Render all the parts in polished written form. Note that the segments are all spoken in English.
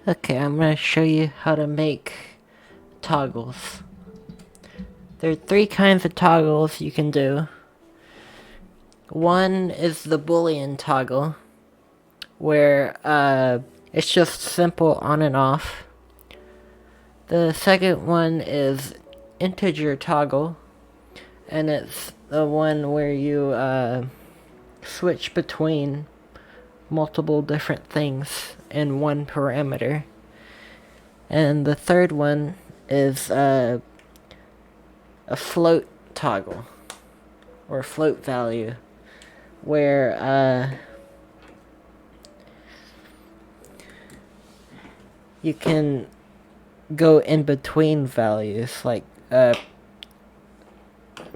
Okay, I'm going to show you how to make toggles. There are three kinds of toggles you can do. One is the Boolean toggle, where it's just simple on and off. The second one is integer toggle, and it's the one where you switch between multiple different things in one parameter. And the third one is a float toggle, or float value, where you can go in between values, like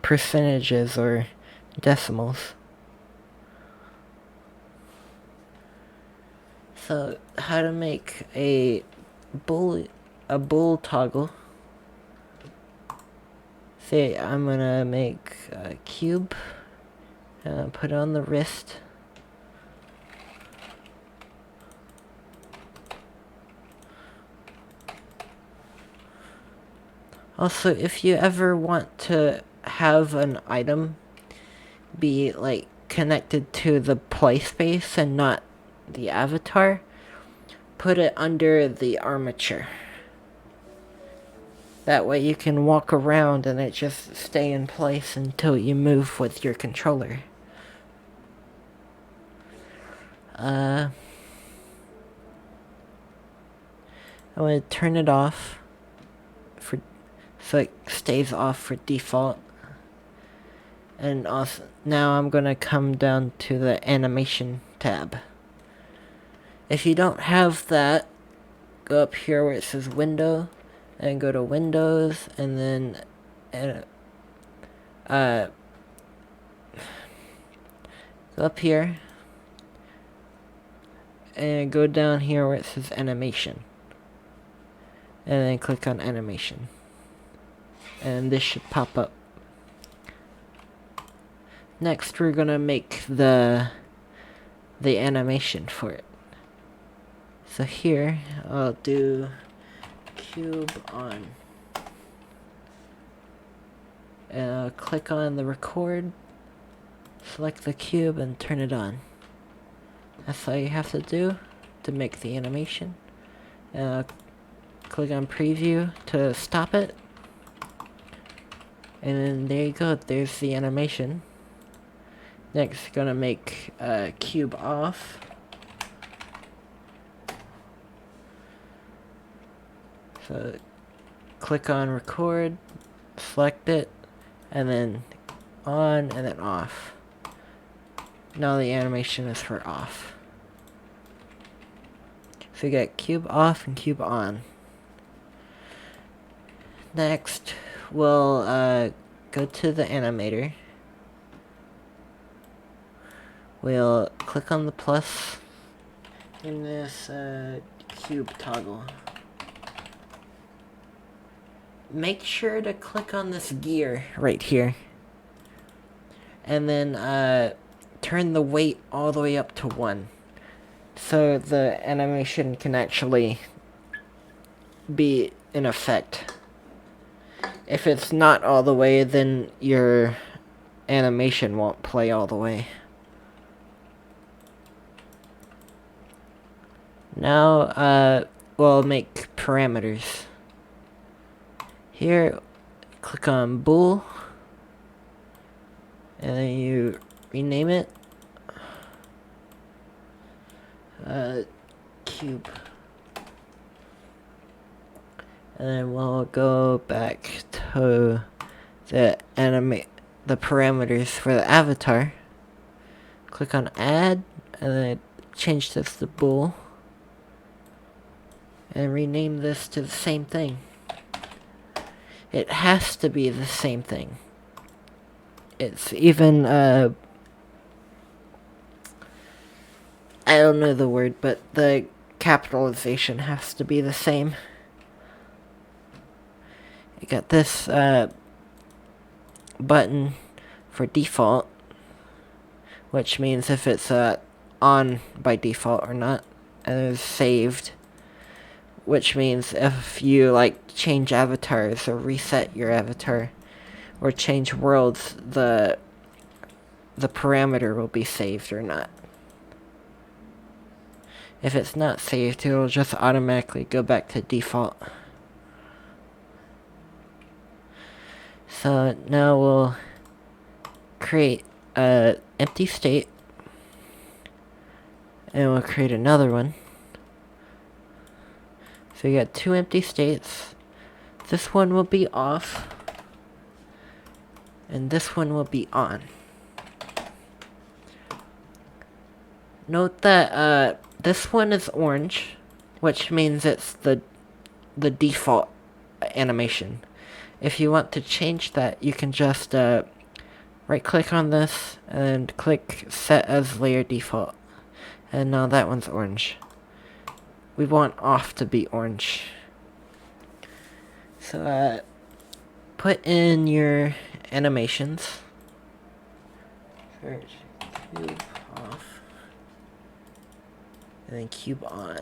percentages or decimals. So, how to make a bool toggle. Say I'm gonna make a cube, put it on the wrist. Also, if you ever want to have an item be like connected to the play space and not the avatar, put it under the armature. That way you can walk around and it just stay in place until you move with your controller. I'm going to turn it off so it stays off for default. And also, now I'm going to come down to the animation tab. If you don't have that, go up here where it says window, and go to Windows, and then go up here and go down here where it says animation, and then click on animation, and this should pop up. Next we're gonna make the animation for it. So here I'll do cube on, and I'll click on the record, select the cube, and turn it on. That's all you have to do to make the animation. And I'll click on preview to stop it, and then there you go, there's the animation. Next, gonna make cube off. So click on record, select it, and then on, and then off. Now the animation is for off. So you got cube off and cube on. Next, we'll go to the animator. We'll click on the plus in this cube toggle. Make sure to click on this gear right here, and then turn the weight all the way up to 1, so the animation can actually be in effect. If it's not all the way, then your animation won't play all the way. Now we'll make parameters. Here, click on bool, and then you rename it cube, and then we'll go back to the parameters for the avatar. Click on add, and then change this to bool, and rename this to the same thing. It has to be the same thing. It's even, I don't know the word, but the capitalization has to be the same. You got this button for default, which means if it's on by default or not, and it's saved. which means if you like change avatars or reset your avatar or change worlds, the parameter will be saved or not. If it's not saved, it'll just automatically go back to default. So now we'll create an empty state, and we'll create another one. So you got two empty states. This one will be off, and this one will be on. Note that this one is orange, which means it's the default animation. If you want to change that, you can just right click on this and click set as layer default. And now that one's orange. We want off to be orange. So put in your animations. Search cube off. And then cube on.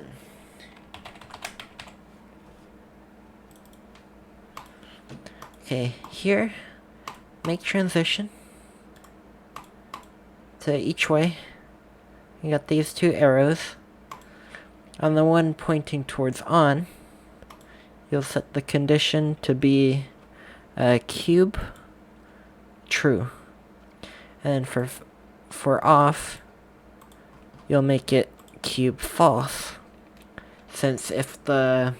Okay, here, make transition to each way. You got these two arrows. On the one pointing towards on, you'll set the condition to be cube true. And for off, you'll make it cube false. Since if the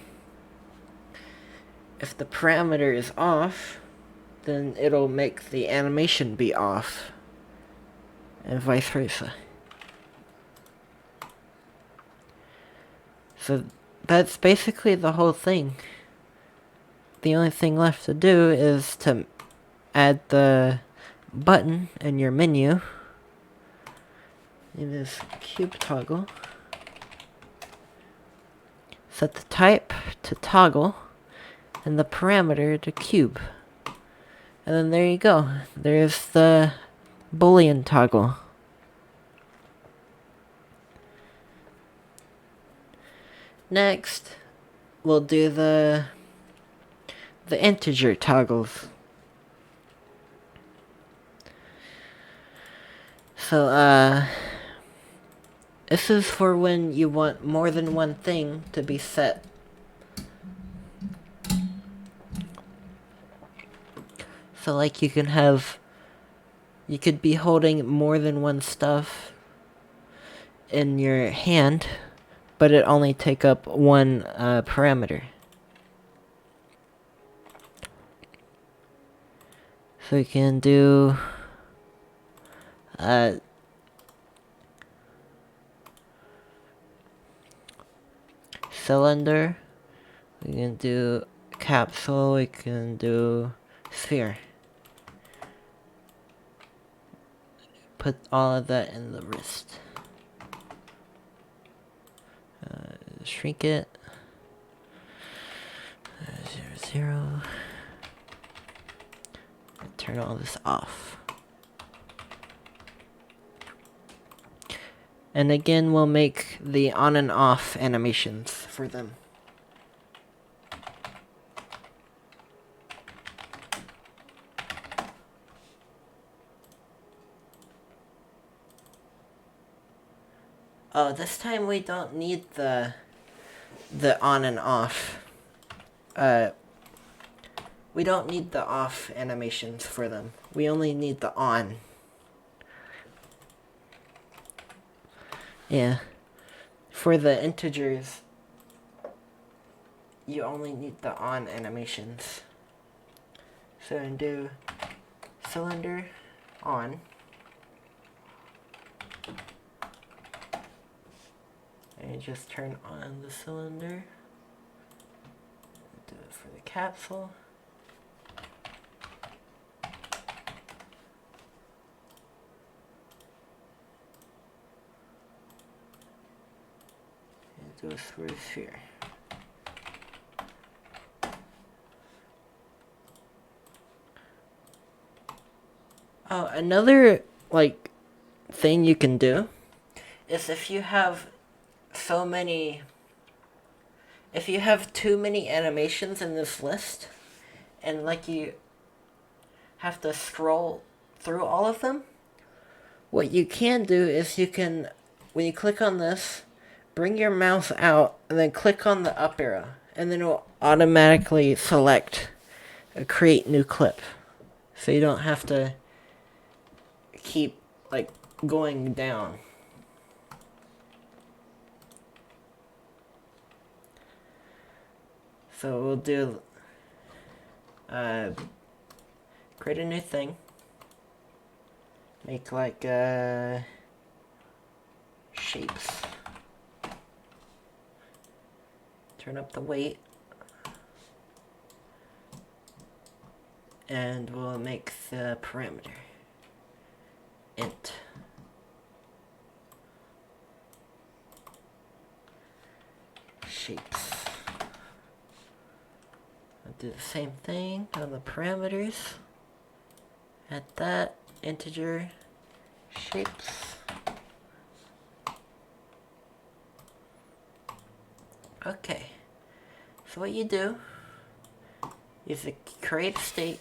parameter is off, then it'll make the animation be off, and vice versa. So that's basically the whole thing. The only thing left to do is to add the button in your menu. It is cube toggle. Set the type to toggle and the parameter to cube. And then there you go. There's the Boolean toggle. Next, we'll do the integer toggles. So, this is for when you want more than one thing to be set. So like you could be holding more than one stuff in your hand, but it only take up one parameter. So you can do cylinder, we can do capsule, we can do sphere. Put all of that in the wrist. Shrink it. 0, 0. Turn all this off. And again, we'll make the on and off animations for them. Oh, this time we don't need the on and off. We don't need the off animations for them. We only need the on. Yeah. For the integers, you only need the on animations. So I'm going to do cylinder on. And you just turn on the cylinder. Do it for the capsule. And do it for the sphere. Oh, another thing you can do is if you have so many if you have too many animations in this list, and like you have to scroll through all of them, what you can do is you can, when you click on this, bring your mouse out and then click on the up arrow, and then it will automatically select a create new clip. So you don't have to keep like going down. So we'll do create a new thing. Make like shapes. Turn up the weight. And we'll make the parameter int. Shapes. I'll do the same thing on the parameters. Add that integer shapes. Okay. So what you do is to create a state.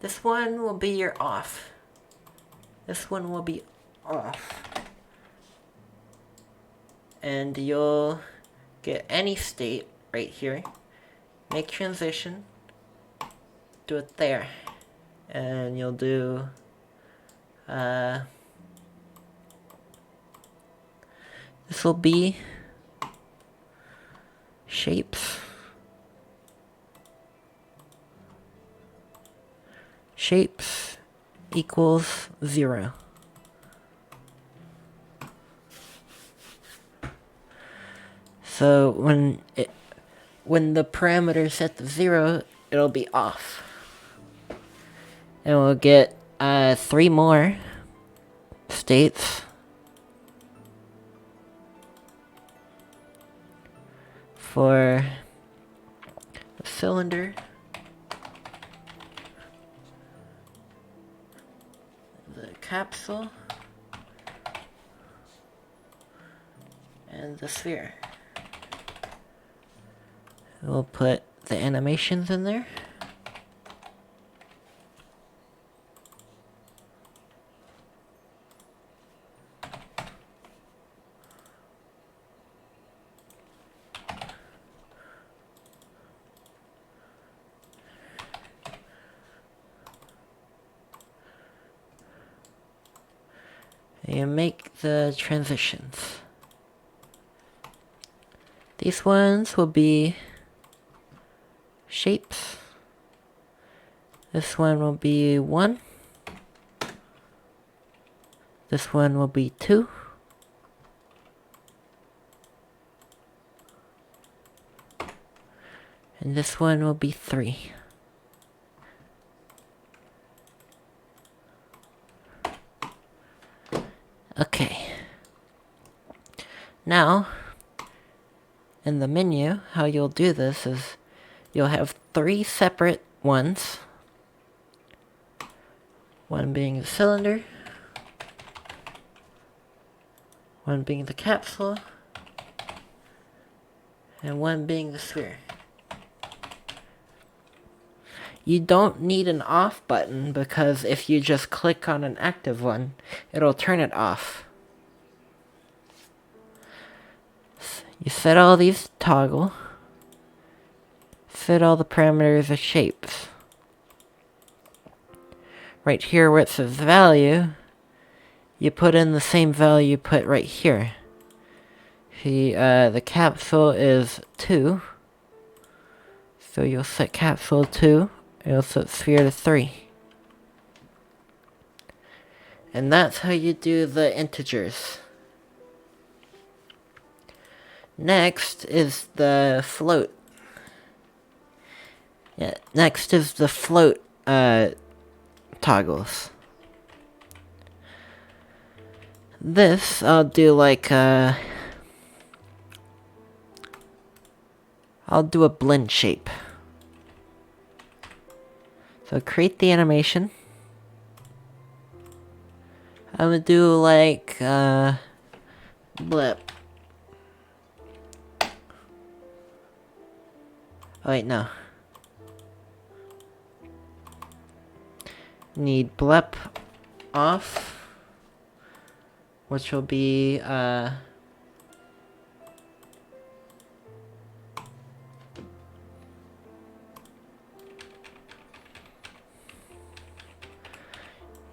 This one will be your off. This one will be off. And you'll get any state right here. Make transition. Do it there. And you'll do this will be shapes. Shapes equals 0. So when the parameter is set to 0, it'll be off. And we'll get 3 more states. For the cylinder, the capsule, and the sphere. We'll put the animations in there. And make the transitions. These ones will be shapes. This one will be 1. This one will be 2. And this one will be 3. Okay. Now, in the menu, how you'll do this is you'll have 3 separate ones. One being the cylinder, one being the capsule, and one being the sphere. You don't need an off button because if you just click on an active one, it'll turn it off. You set all these to toggle. Set all the parameters of shapes. Right here where it says value, you put in the same value you put right here. The capsule is 2. So you'll set capsule 2. You'll set sphere to 3. And that's how you do the integers. Next is the float. Yeah, next is the float toggles. This I'll do like I'll do a blend shape. So create the animation. I'm gonna do like blip. Oh wait, no. Need blep off, which will be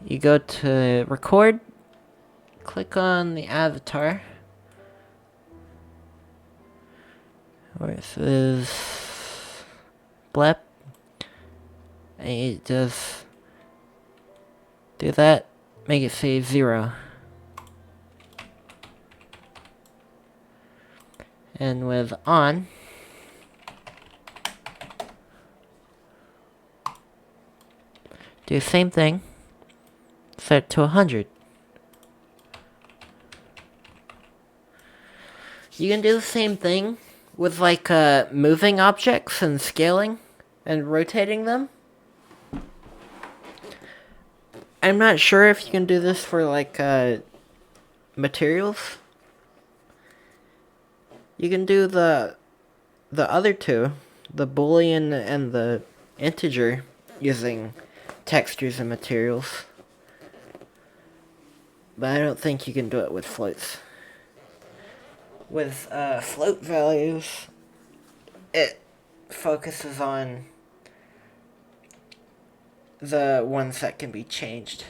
you go to record, click on the avatar where it says blep, and you just do that, make it say 0. And with on, do the same thing, set it to 100. You can do the same thing with like moving objects and scaling and rotating them. I'm not sure if you can do this for like materials. You can do the other two, the Boolean and the integer, using textures and materials. But I don't think you can do it with floats. With float values, it focuses on the ones that can be changed.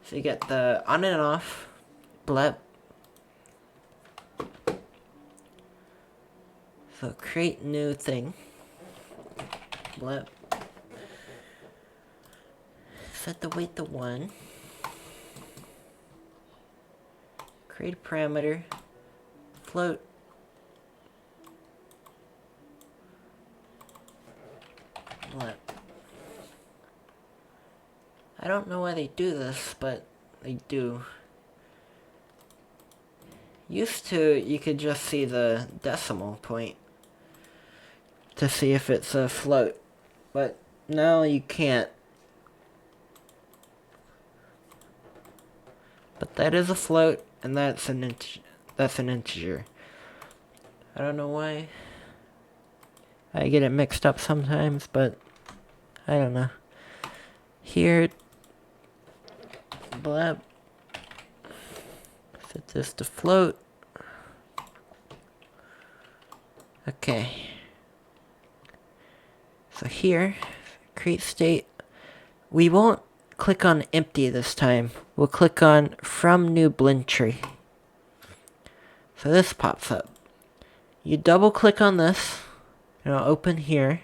So you get the on and off, blep. So create new thing, blep. Set the weight to 1. Create a parameter, float. Blep. I don't know why they do this, but they do. Used to, you could just see the decimal point to see if it's a float, but now you can't. But that is a float, and that's an integer. I don't know why. I get it mixed up sometimes, but I don't know. Here, blep. Set this to float. Okay. So here, create state. We won't click on empty this time. We'll click on from new blend tree. So this pops up. You double click on this, and it'll open here,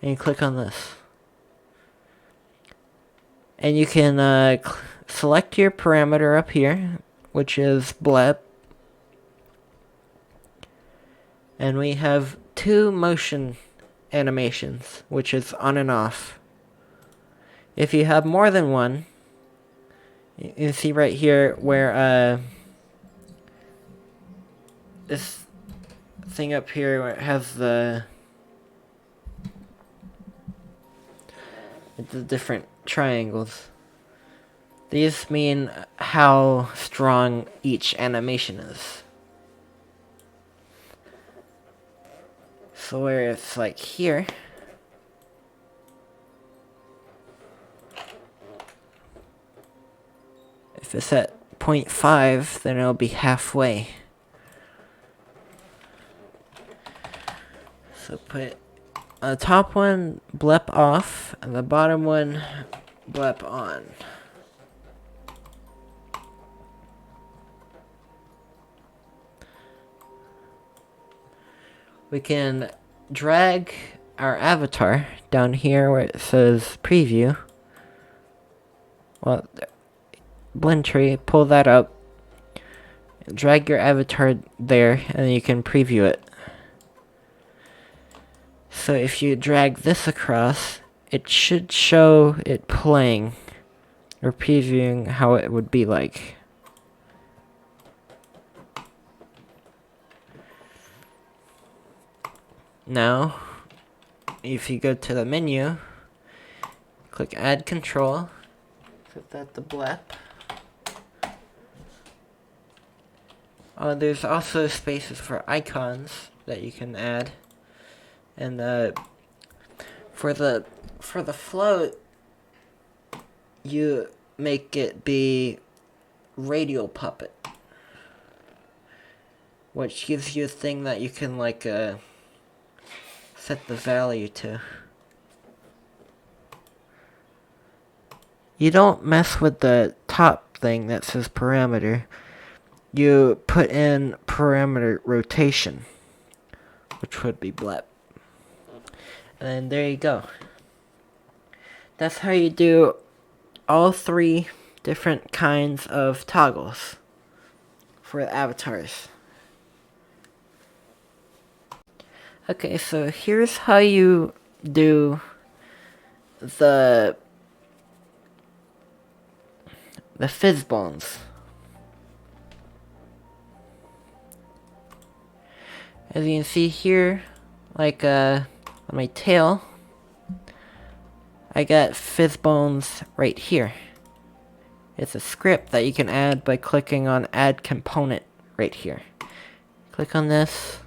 and you click on this. And you can select your parameter up here, which is blep. And we have 2 motion animations, which is on and off. If you have more than one, you can see right here where this thing up here where it has the different triangles. These mean how strong each animation is. So where it's like here, if it's at 0.5, then it'll be halfway. So put the top one blep off, and the bottom one blep on. We can drag our avatar down here where it says preview. Well, blend tree, pull that up, drag your avatar there, and you can preview it. So if you drag this across, it should show it playing or previewing how it would be like. Now, if you go to the menu, click add control, set that to blep. There's also spaces for icons that you can add, and for the float, you make it be radial puppet, which gives you a thing that you can like set the value to. You don't mess with the top thing that says parameter. You put in parameter rotation, which would be blep. And there you go. That's how you do all 3 different kinds of toggles for avatars. Okay, so here's how you do the Physbones. As you can see here, like on my tail, I got Physbones right here. It's a script that you can add by clicking on Add Component right here. Click on this,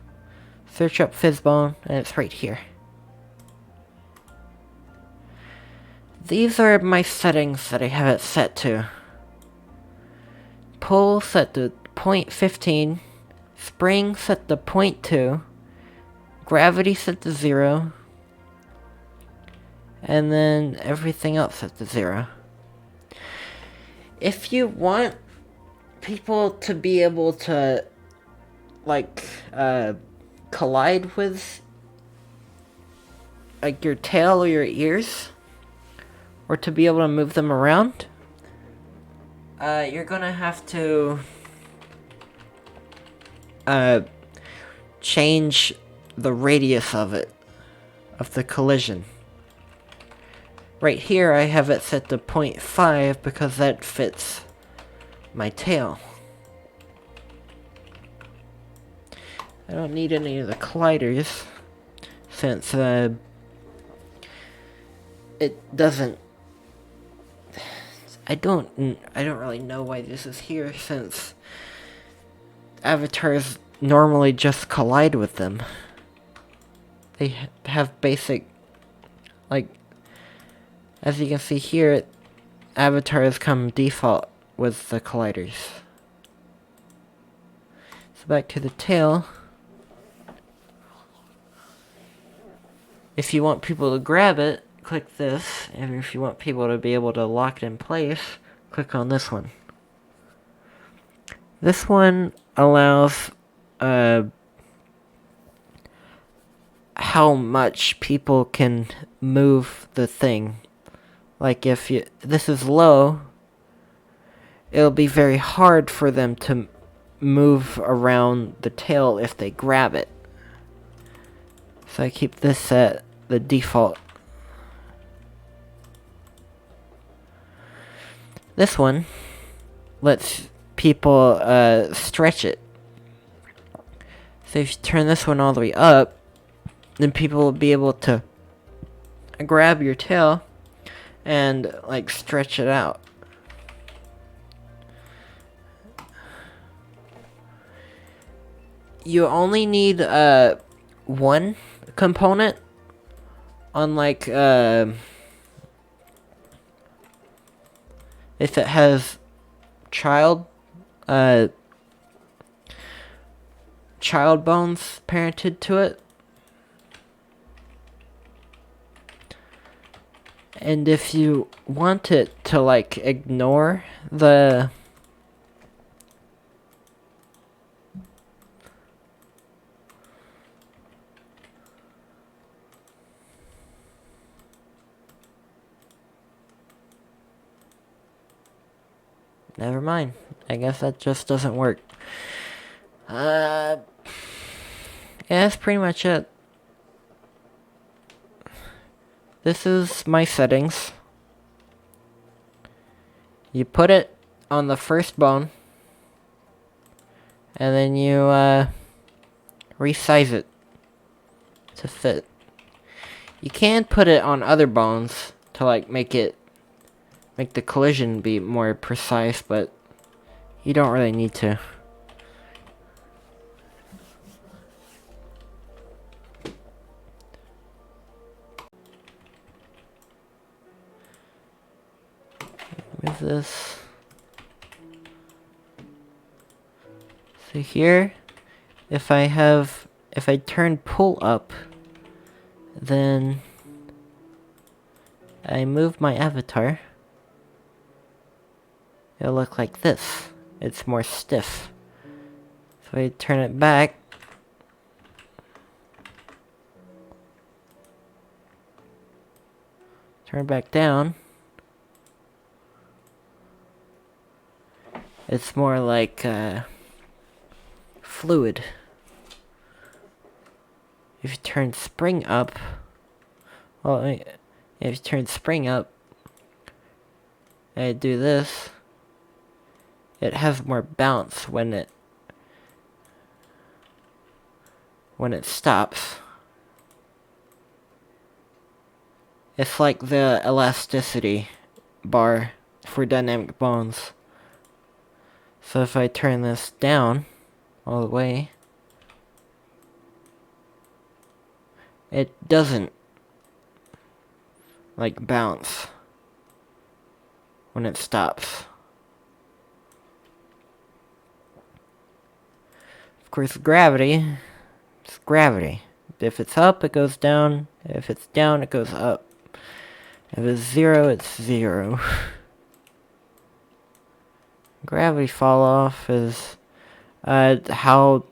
search up Physbone, and it's right here. These are my settings that I have it set to. Pull set to 0.15, spring set to 0.2, gravity set to 0, and then everything else set to 0. If you want people to be able to like collide with like your tail or your ears, or to be able to move them around, you're gonna have to change the radius of it, of the collision. Right here I have it set to 0.5 because that fits my tail. I don't need any of the colliders since it doesn't. I don't really know why this is here, since avatars normally just collide with them. They have basic, like, as you can see here, avatars come default with the colliders. So back to the tail. If you want people to grab it, click this, and if you want people to be able to lock it in place, click on this one. This one allows how much people can move the thing. Like if this is low, it'll be very hard for them to move around the tail if they grab it. So I keep this at the default. This one lets people stretch it. So if you turn this one all the way up, then people will be able to grab your tail and like stretch it out. You only need one component, unlike if it has child bones parented to it. And if you want it to like ignore the never mind. I guess that just doesn't work. Yeah, that's pretty much it. This is my settings. You put it on the first bone, and then you resize it to fit. You can put it on other bones to like make the collision be more precise, but you don't really need to. move this. So here, if I turn pull up, then I move my avatar, it'll look like this. It's more stiff. So I turn it back, turn it back down, it's more like fluid. If you turn spring up, well, if you turn spring up, and I do this, it has more bounce when it stops. It's like the elasticity bar for dynamic bones. So if I turn this down all the way, it doesn't like bounce when it stops. Of course, gravity, it's gravity. If it's up, it goes down. If it's down, it goes up. If it's zero, it's zero. Gravity fall off is how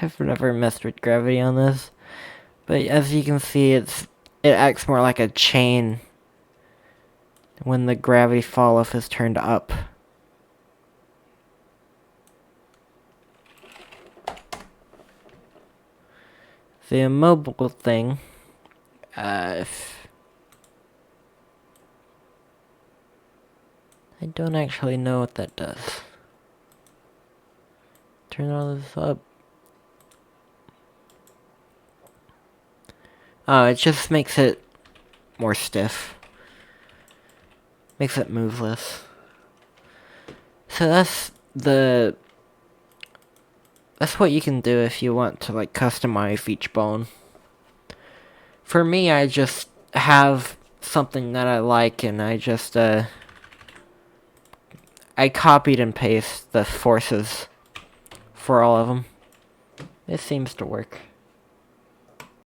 I've never messed with gravity on this, but as you can see, it acts more like a chain when the gravity fall off is turned up. The immobile thing, I don't actually know what that does. Turn all this up. Oh, it just makes it more stiff. Makes it move less. So that's what you can do if you want to like customize each bone. For me, I just have something that I like, and I just I copied and pasted the forces for all of them. It seems to work.